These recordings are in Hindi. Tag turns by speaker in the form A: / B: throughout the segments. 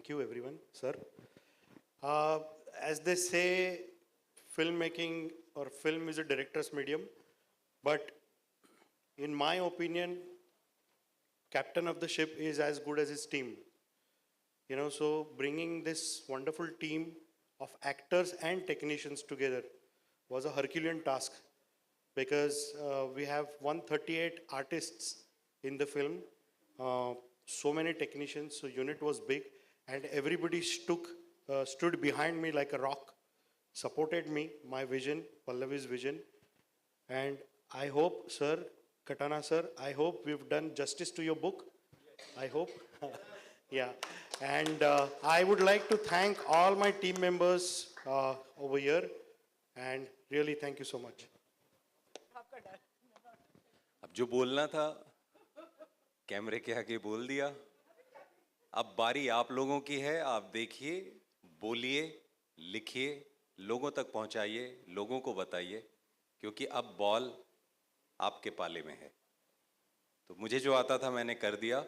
A: Thank you, everyone, sir. As they say, filmmaking or film is a director's medium, but in my opinion, captain of the ship is as good as his team. So bringing this wonderful team of actors and technicians together was a Herculean task because we have 138 artists in the film, so many technicians, so unit was big, and everybody stood behind me like a rock, supported me, my vision, Pallavi's vision, and I hope, sir, Katana sir, I hope we've done justice to your book. I hope. Yeah. And I would like to thank all my team members over here, and really thank you so much.
B: अब जो बोलना था कैमरे के आगे बोल दिया। अब बारी आप लोगों की है। आप देखिए, बोलिए, लिखिए, लोगों तक पहुंचाइए, लोगों को बताइए, क्योंकि अब बॉल आपके पाले में है। तो मुझे जो आता था मैंने कर दिया।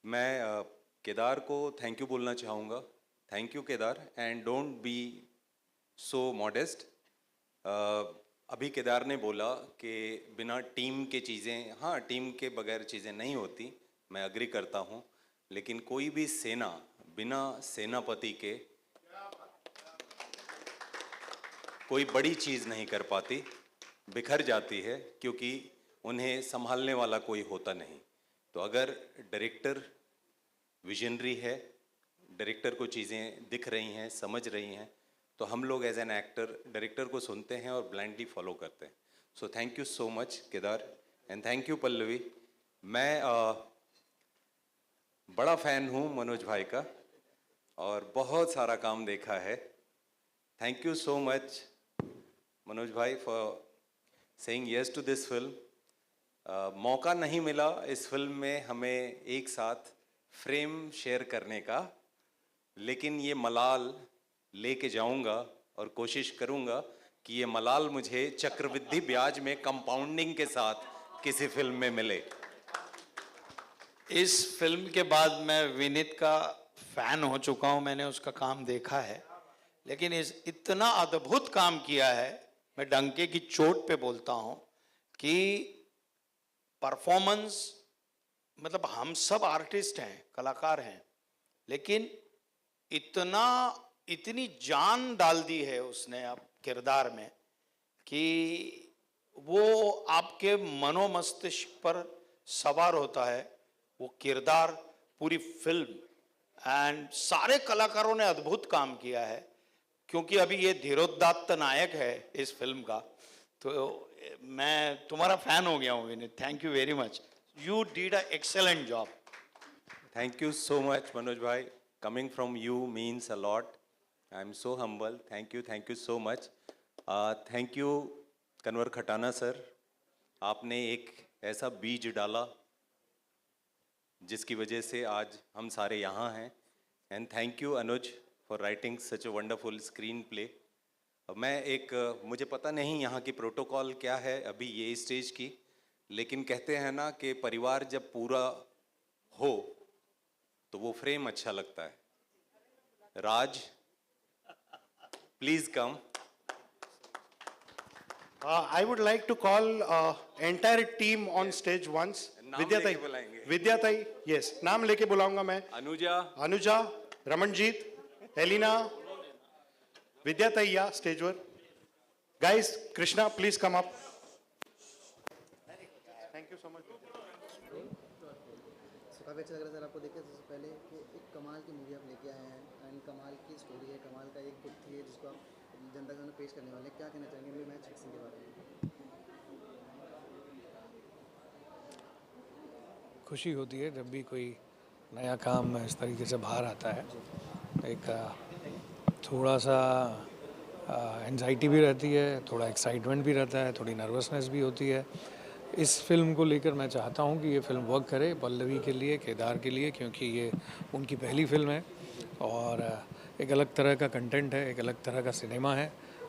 B: मैं केदार को थैंक यू बोलना चाहूँगा। Thank you Kedar, and don't be so modest. अभी केदार ने बोला कि बिना टीम के चीज़ें, हाँ टीम के बगैर चीज़ें नहीं होती, मैं अग्री करता हूँ, लेकिन कोई भी सेना बिना सेनापति के कोई बड़ी चीज़ नहीं कर पाती, बिखर जाती है, क्योंकि उन्हें संभालने वाला कोई होता नहीं। तो अगर डायरेक्टर विजनरी है, डायरेक्टर को चीज़ें दिख रही हैं, समझ रही हैं, तो हम लोग एज एन एक्टर डायरेक्टर को सुनते हैं और ब्लाइंडली फॉलो करते हैं। So thank you so much Kedar, and thank you Pallavi. मैं बड़ा फ़ैन हूँ मनोज भाई का और बहुत सारा काम देखा है। Thank you so much Manoj bhai for saying yes to this film. मौका नहीं मिला इस फिल्म में हमें एक साथ फ्रेम शेयर करने का, लेकिन ये मलाल लेके जाऊंगा और कोशिश करूंगा कि ये मलाल मुझे चक्रवृद्धि ब्याज में कंपाउंडिंग के साथ किसी फिल्म में मिले।
C: इस फिल्म के बाद मैं विनीत का फैन हो चुका हूं, मैंने उसका काम देखा है, लेकिन इतना अद्भुत काम किया है, मैं डंके की चोट पे बोलता हूं कि परफॉर्मेंस, मतलब हम सब आर्टिस्ट हैं, कलाकार हैं, लेकिन इतनी जान डाल दी है उसने अब किरदार में कि वो आपके मनोमस्तिष्क पर सवार होता है वो किरदार पूरी फिल्म। एंड सारे कलाकारों ने अद्भुत काम किया है, क्योंकि अभी ये धीरोदात्त नायक है इस फिल्म का, तो मैं तुम्हारा फैन हो गया हूँ Vineet. Thank you very much, you did a excellent job.
B: Thank you so much Manoj bhai, coming from you means a lot. I am so humble. Thank you so much. Thank you Kanwar Khatana sir, आपने एक ऐसा बीज डाला जिसकी वजह से आज हम सारे यहाँ हैं। And thank you Anuj for writing such a wonderful screen play. मैं मुझे पता नहीं यहाँ की प्रोटोकॉल क्या है अभी ये स्टेज की, लेकिन कहते हैं ना कि परिवार जब पूरा हो तो वो फ्रेम अच्छा लगता है। Raj, please come.
A: I would like to call entire team on stage once. Vidyatai, Vidyatai, yes, नाम लेके बुलाऊंगा मैं। अनुजा, रमनजीत, एलिना, विद्याताई, stage वर। Guys, Krishna, please come up. Thank you so much.
D: काफ़ी अच्छा लग रहा है सर आपको देख के। सबसे पहले कि एक कमाल की मूवी आप लेके आए हैं, एंड कमाल की स्टोरी है, कमाल का एक बुक थी जिसको आप जनता के सामने पेश करने वाले हैं। क्या कहना चाहेंगे अभी मैच फिक्सिंग के बारे में?
E: खुशी होती है जब भी कोई नया काम इस तरीके से बाहर आता है। एक थोड़ा सा एंजाइटी भी रहती है, थोड़ा एक्साइटमेंट भी रहता है, थोड़ी नर्वसनेस भी होती है। इस फिल्म को लेकर मैं चाहता हूँ कि ये फिल्म वर्क करे पल्लवी के लिए, केदार के लिए, क्योंकि ये उनकी पहली फिल्म है और एक अलग तरह का कंटेंट है, एक अलग तरह का सिनेमा है।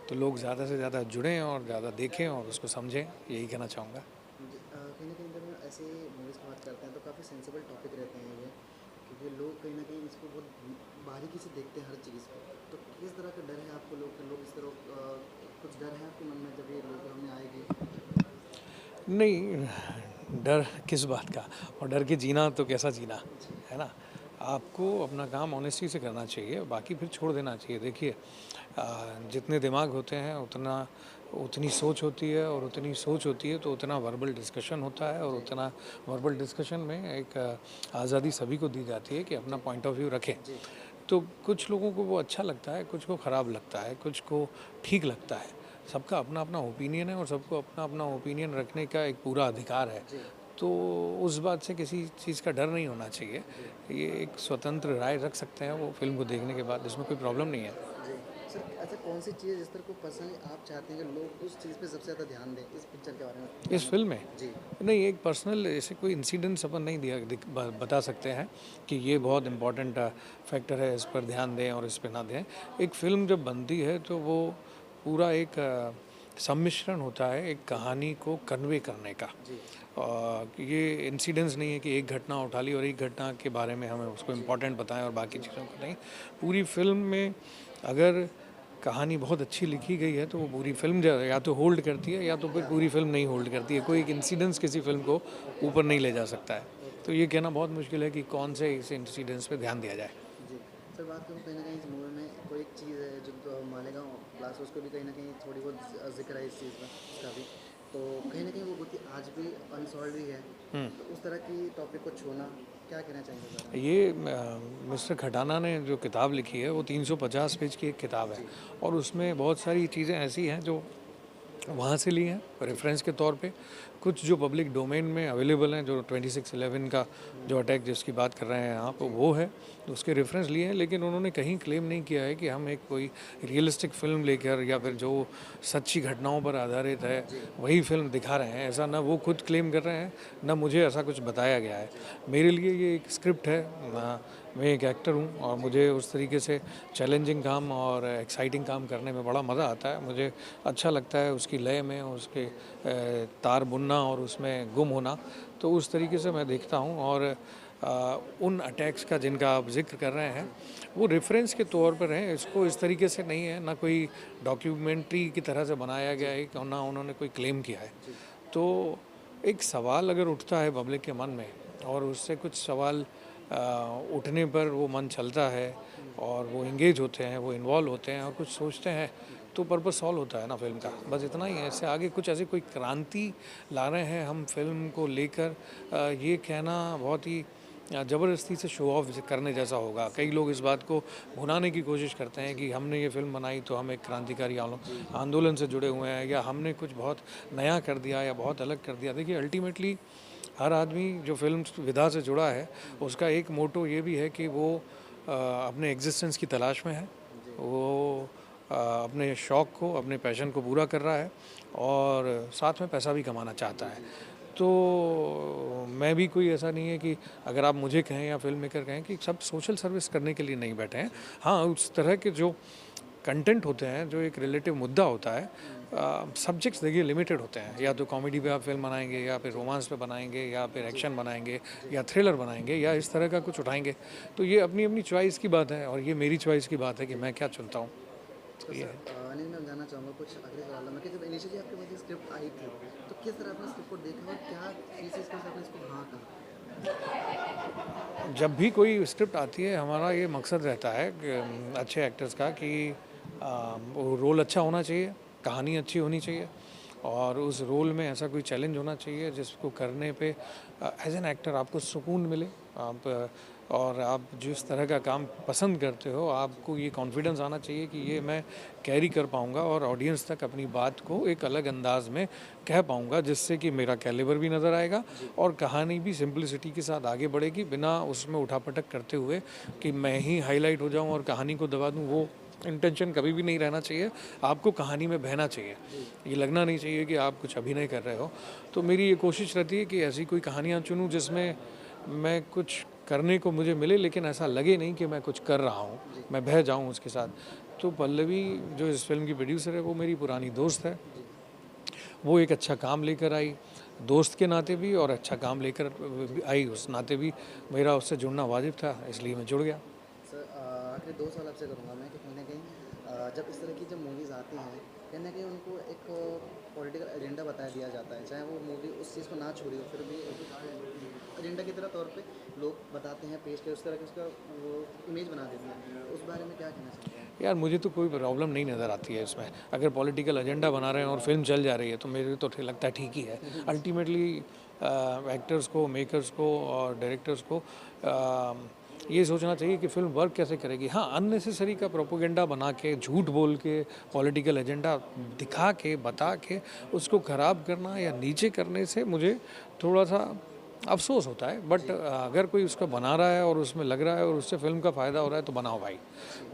E: तो लोग ज़्यादा से ज़्यादा जुड़ें और ज़्यादा देखें और उसको समझें, यही कहना चाहूँगा।
D: कहीं ना कहीं जब हम ऐसे मूवीज़ की बात करते हैं तो काफ़ी सेंसिबल टॉपिक रहते हैं ये, क्योंकि लोग कहीं ना कहीं इसको बहुत बारीकी से देखते हैं हर चीज़ को, तो किस तरह का डर है आपको लोग कि लोग इस तरह कुछ डर है आपके मन में जब ये लोग हमने आएगी?
E: नहीं, डर किस बात का, और डर के जीना तो कैसा जीना, है ना। आपको अपना काम ऑनेस्टी से करना चाहिए, बाकी फिर छोड़ देना चाहिए। देखिए, जितने दिमाग होते हैं उतनी सोच होती है, और उतनी सोच होती है तो उतना वर्बल डिस्कशन होता है, और उतना वर्बल डिस्कशन में एक आज़ादी सभी को दी जाती है कि अपना पॉइंट ऑफ व्यू रखें। तो कुछ लोगों को वो अच्छा लगता है, कुछ को ख़राब लगता है, कुछ को ठीक लगता है। सबका अपना अपना ओपिनियन है, और सबको अपना अपना ओपिनियन रखने का एक पूरा अधिकार है। तो उस बात से किसी चीज़ का डर नहीं होना चाहिए। ये एक स्वतंत्र राय रख सकते हैं वो फिल्म को देखने के बाद, इसमें कोई प्रॉब्लम नहीं है।
D: जी सर, अच्छा कौन सी चीज़ जिस तरह को पर्सनली आप चाहते हैं कि लोग उस चीज़ पे सबसे ज़्यादा ध्यान दें इस पिक्चर के बारे में?
E: इस फिल्म में
D: जी
E: नहीं, एक पर्सनल ऐसे कोई इंसिडेंट्स अपन नहीं बता सकते हैं कि ये बहुत इम्पोर्टेंट फैक्टर है, इस पर ध्यान दें और इस पर ना दें। एक फ़िल्म जब बनती है तो वो पूरा एक सम्मिश्रण होता है एक कहानी को कन्वे करने का। ये इंसिडेंट्स नहीं है कि एक घटना उठा ली और एक घटना के बारे में हमें उसको इम्पोर्टेंट बताएं और बाकी चीज़ों को नहीं। पूरी फिल्म में अगर कहानी बहुत अच्छी लिखी गई है तो वो पूरी फिल्म या तो होल्ड करती है, या तो फिर पूरी फिल्म नहीं होल्ड करती है। कोई एक इंसिडेंस किसी फिल्म को ऊपर नहीं ले जा सकता है। तो ये कहना बहुत मुश्किल है कि कौन से इस इंसिडेंस पे ध्यान दिया जाए।
D: जी सर, बात करूँ कहीं ना कहीं इस मूवी में कोई एक चीज़ है जो मालेगांव ब्लास्ट, उसको भी कहीं ना कहीं थोड़ी बहुत जिक्र है इस चीज़ में उसका भी, तो कहीं ना कहीं वो बहुत ही आज भी अनसॉल्व ही है। तो उस तरह की टॉपिक को छूना, क्या कहना चाहेंगे सर?
E: ये मिस्टर खटाना ने जो किताब लिखी है वो 350 पेज की एक किताब है, और उसमें बहुत सारी चीज़ें ऐसी हैं जो वहाँ से ली हैं रेफरेंस के तौर पे। कुछ जो पब्लिक डोमेन में अवेलेबल हैं, जो 26/11 का जो अटैक जिसकी बात कर रहे हैं आप, वो है, तो उसके रेफरेंस लिए हैं। लेकिन उन्होंने कहीं क्लेम नहीं किया है कि हम एक कोई रियलिस्टिक फिल्म लेकर या फिर जो सच्ची घटनाओं पर आधारित है वही फिल्म दिखा रहे हैं। ऐसा ना वो खुद क्लेम कर रहे हैं, ना मुझे ऐसा कुछ बताया गया है। मेरे लिए ये एक स्क्रिप्ट है, मैं एक एक्टर हूँ, और मुझे उस तरीके से चैलेंजिंग काम और एक्साइटिंग काम करने में बड़ा मज़ा आता है। मुझे अच्छा लगता है उसकी लय में, उसके तार बुनना और उसमें गुम होना। तो उस तरीके से मैं देखता हूँ। और उन अटैक्स का जिनका आप जिक्र कर रहे हैं वो रेफरेंस के तौर पर हैं, इसको इस तरीके से नहीं है, ना कोई डॉक्यूमेंट्री की तरह से बनाया गया है, और ना उन्होंने कोई क्लेम किया है। तो एक सवाल अगर उठता है पब्लिक के मन में, और उससे कुछ सवाल उठने पर वो मन चलता है, और वो इंगेज होते हैं, वो इन्वॉल्व होते हैं और कुछ सोचते हैं, तो पर्पस सॉल्व होता है ना फिल्म का। बस इतना ही है, इससे आगे कुछ ऐसी कोई क्रांति ला रहे हैं हम फिल्म को लेकर, ये कहना बहुत ही ज़बरदस्ती से शो ऑफ करने जैसा होगा। कई लोग इस बात को भुनाने की कोशिश करते हैं कि हमने ये फिल्म बनाई तो हम एक क्रांतिकारी आंदोलन से जुड़े हुए हैं, या हमने कुछ बहुत नया कर दिया या बहुत अलग कर दिया। देखिए, अल्टीमेटली हर आदमी जो फिल्म विधा से जुड़ा है उसका एक मोटो ये भी है कि वो अपने एग्जिस्टेंस की तलाश में है, वो अपने शौक़ को, अपने पैशन को पूरा कर रहा है, और साथ में पैसा भी कमाना चाहता है। तो मैं भी कोई ऐसा नहीं है कि अगर आप मुझे कहें या फिल्म मेकर कहें कि सब सोशल सर्विस करने के लिए नहीं बैठे हैं। हाँ, उस तरह के जो कंटेंट होते हैं, जो एक रिलेटिव मुद्दा होता है, सब्जेक्ट्स देखिए लिमिटेड होते हैं। या तो कॉमेडी पे आप फिल्म बनाएंगे, या फिर रोमांस पे बनाएंगे, या फिर एक्शन बनाएंगे, या थ्रिलर बनाएंगे, या इस तरह का कुछ उठाएंगे। तो ये अपनी अपनी चॉइस की बात है, और ये मेरी चॉइस की बात है कि मैं क्या चुनता हूँ।
D: तो सर अनिल, मैं जानना चाहूँगा कुछ अगले सवाल में कि जब इनिशियली आपके पास ये स्क्रिप्ट आई थी तो किस तरह आपने स्क्रिप्ट को देखा और क्या चीज़ इसके साथ आपने इसको हाँ कहा?
E: जब भी कोई स्क्रिप्ट आती है, हमारा ये मकसद रहता है कि अच्छे एक्टर्स का कि वो रोल अच्छा होना चाहिए, कहानी अच्छी होनी चाहिए, और उस रोल में ऐसा कोई चैलेंज होना चाहिए जिसको करने पे एज एन एक्टर आपको सुकून मिले। आप और आप जिस तरह का काम पसंद करते हो, आपको ये कॉन्फिडेंस आना चाहिए कि ये मैं कैरी कर पाऊँगा और ऑडियंस तक अपनी बात को एक अलग अंदाज में कह पाऊँगा, जिससे कि मेरा कैलिबर भी नज़र आएगा और कहानी भी सिंपलिसिटी के साथ आगे बढ़ेगी, बिना उसमें उठापटक करते हुए कि मैं ही हाईलाइट हो जाऊँ और कहानी को दबा दूँ। वो इंटेंशन कभी भी नहीं रहना चाहिए। आपको कहानी में बहना चाहिए, ये लगना नहीं चाहिए कि आप कुछ अभिनय कर रहे हो। तो मेरी ये कोशिश रहती है कि ऐसी कोई कहानियाँ चुनूँ जिसमें मैं कुछ करने को मुझे मिले, लेकिन ऐसा लगे नहीं कि मैं कुछ कर रहा हूँ, मैं बह जाऊँ उसके साथ। तो पल्लवी जो इस फिल्म की प्रोड्यूसर है, वो मेरी पुरानी दोस्त है। वो एक अच्छा काम लेकर आई दोस्त के नाते भी और अच्छा काम लेकर आई उस नाते भी मेरा उससे जुड़ना वाजिब था, इसलिए मैं जुड़ गया।
D: सर आखिरी 2 सवाल आपसे करूँगा मैं कि कहीं ना कहीं जब इस तरह की जब मूवीज़ आती हैं कहीं ना कहीं उनको एक पॉलिटिकल एजेंडा बता दिया जाता है, चाहे वो मूवी उस चीज़ को ना छोड़ी हो, फिर भी एक एजेंडा की तरह तौर पे लोग बताते हैं, पेश कर उस तरह की उसका वो इमेज बना देते हैं। उस बारे में क्या कहना चाहते हैं?
E: यार मुझे तो कोई प्रॉब्लम नहीं नज़र आती है इसमें। अगर पॉलिटिकल एजेंडा बना रहे हैं और फिल्म चल जा रही है तो मेरे तो लगता है ठीक ही है। अल्टीमेटली एक्टर्स को, मेकर्स को और डायरेक्टर्स को ये सोचना चाहिए कि फिल्म वर्क कैसे करेगी। हाँ, अननेसेसरी का प्रोपोगेंडा बना के, झूठ बोल के, पॉलिटिकल एजेंडा दिखा के, बता के उसको ख़राब करना या नीचे करने से मुझे थोड़ा सा अफसोस होता है। बट अगर कोई उसका बना रहा है और उसमें लग रहा है और उससे फिल्म का फ़ायदा हो रहा है तो बनाओ भाई,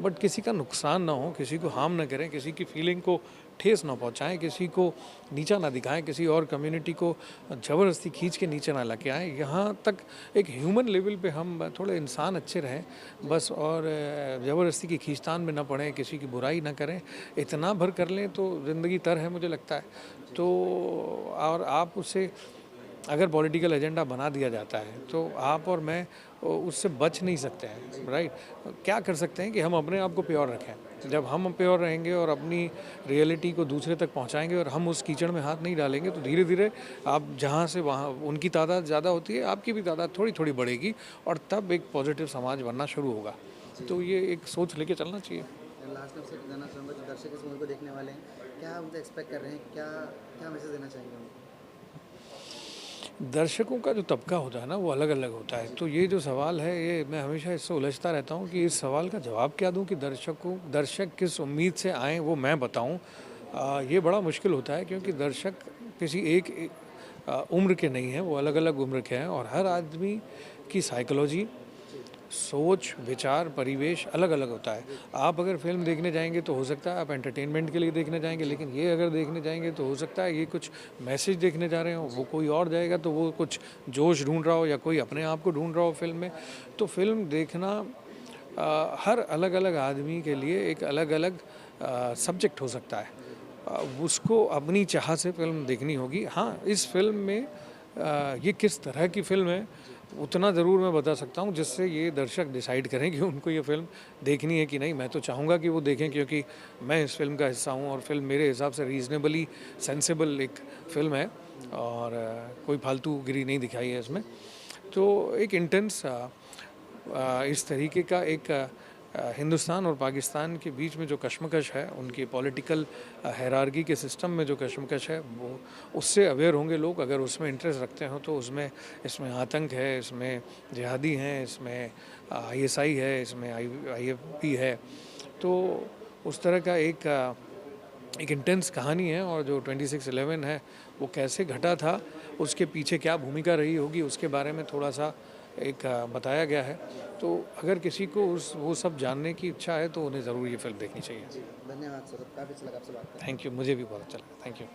E: बट किसी का नुकसान ना हो, किसी को हार्म ना करें, किसी की फीलिंग को ठेस ना पहुंचाएं, किसी को नीचा ना दिखाएं, किसी और कम्युनिटी को ज़बरदस्ती खींच के नीचे ना लेके आएँ। यहाँ तक एक ह्यूमन लेवल पे हम थोड़े इंसान अच्छे रहें बस, और ज़बरदस्ती की खींचतान में ना पड़ें, किसी की बुराई ना करें, इतना भर कर लें तो ज़िंदगी तर है मुझे लगता है। तो और आप उससे अगर पॉलिटिकल एजेंडा बना दिया जाता है तो आप और मैं उससे बच नहीं सकते हैं, राइट। क्या कर सकते हैं कि हम अपने आप को प्योर रखें। जब हम प्योर रहेंगे और अपनी रियलिटी को दूसरे तक पहुंचाएंगे और हम उस कीचड़ में हाथ नहीं डालेंगे तो धीरे धीरे आप जहां से वहां, उनकी तादाद ज़्यादा होती है, आपकी भी तादाद थोड़ी थोड़ी बढ़ेगी और तब एक पॉजिटिव समाज बनना शुरू होगा। तो ये एक सोच लेके चलना चाहिए।
D: लास्ट में आपसे जानना चाहूँगा जो दर्शक इस मूवी को देखने वाले हैं, क्या उनसे एक्सपेक्ट कर रहे हैं, क्या क्या मैसेज देना चाहेंगे उनको?
E: दर्शकों का जो तबका होता है ना वो अलग अलग होता है। तो ये जो सवाल है, ये मैं हमेशा इससे उलझता रहता हूँ कि इस सवाल का जवाब क्या दूँ कि दर्शक किस उम्मीद से आएँ वो मैं बताऊँ। ये बड़ा मुश्किल होता है क्योंकि दर्शक किसी एक उम्र के नहीं हैं, वो अलग अलग उम्र के हैं और हर आदमी की साइकोलॉजी, सोच, विचार, परिवेश अलग अलग होता है। आप अगर फिल्म देखने जाएंगे तो हो सकता है आप एंटरटेनमेंट के लिए देखने जाएंगे, लेकिन ये अगर देखने जाएंगे तो हो सकता है ये कुछ मैसेज देखने जा रहे हो, वो कोई और जाएगा तो वो कुछ जोश ढूंढ रहा हो या कोई अपने आप को ढूंढ रहा हो फिल्म में। तो फिल्म देखना हर अलग अलग आदमी के लिए एक अलग अलग सब्जेक्ट हो सकता है। उसको अपनी चाह से फिल्म देखनी होगी। हाँ, इस फिल्म में ये किस तरह की फिल्म है उतना ज़रूर मैं बता सकता हूँ जिससे ये दर्शक डिसाइड करें कि उनको ये फ़िल्म देखनी है कि नहीं। मैं तो चाहूँगा कि वो देखें क्योंकि मैं इस फिल्म का हिस्सा हूँ और फिल्म मेरे हिसाब से रीज़नेबली सेंसेबल एक फ़िल्म है और कोई फालतूगिरी नहीं दिखाई है इसमें। तो एक इंटेंस इस तरीके का एक हिंदुस्तान और पाकिस्तान के बीच में जो कशमकश है, उनकी पॉलिटिकल हायरार्की के सिस्टम में जो कशमकश है, वो उससे अवेयर होंगे लोग अगर उसमें इंटरेस्ट रखते हो। तो इसमें आतंक है, इसमें जिहादी हैं, इसमें ISI है, इसमें IFP है। तो उस तरह का एक इंटेंस कहानी है और जो 26/11 है वो कैसे घटा था, उसके पीछे क्या भूमिका रही होगी, उसके बारे में थोड़ा सा एक बताया गया है। तो अगर किसी को वो सब जानने की इच्छा है तो उन्हें ज़रूर ये फिल्म देखनी चाहिए।
D: धन्यवाद सर, काफ़ी अच्छा लगा आपसे बात करके।
E: थैंक यू, मुझे भी बहुत अच्छा लगा। Thank you.